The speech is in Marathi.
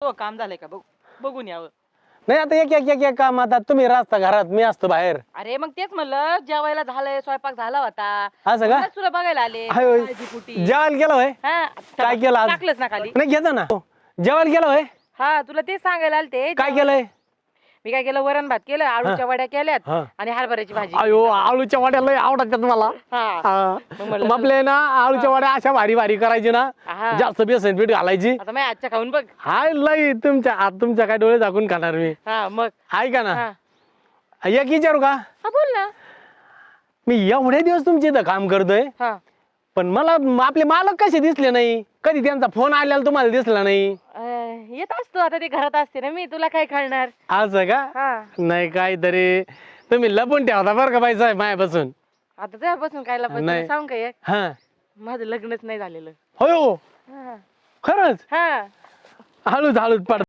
हो काम झालंय का बघून यावं. नाही आता एक एक एक एक काम, आता तुम्ही रास्ता घरात, मी असतो बाहेर. अरे मग तेच म्हणलं जेवायला झालंय, स्वयंपाक झाला होता. असं का? म्हणूनच तुला बघायला आले. हाय होय. काळजीपोटी. जेवायला गेलो होय? हा, काय केलं आज? टाकलंच ना खाली. नाही घेतो ना. जेवायला गेलो होय? हा तुला तेच सांगायला आलते. काय केलंय? मी काय केलं, वरण भात केलं, आळूच्या वड्या केल्यात हा. आणि हरभऱ्याची भाजी. अयो आळूच्या वड्या लय आवडतात मला. हा. मग म्हणलं आपले ना आळूच्या वड्या अशा भारी भारी करायची ना, हा. जास्त बेसन पीठ घालायची. आता मी आजच्या खाऊन बघ. हाय लय तुमच्या काय डोळे झाकून खाणार मी. हा मग. हाय का ना? हा एक विचारू का? बोल ना. मी एवढे दिवस तुमच्या इथं काम करतोय, हा पण मला आपले मालक कसे दिसले नाही, कधी त्यांचा फोन आलेला तुम्हाला दिसला नाही. येत असतो, आता ते घरात असते ना, मी तुला काय कळणार. असं का? हा नाही काहीतरी तुम्ही लपून ठेवता बरं का बाई साहेब मायापासून. आता तुझ्यापासून काय लपत नाही. सांग का एक, हा माझं लग्नच नाही झालेलं. होय हो हा खरंच. हा हळूच हळूच पड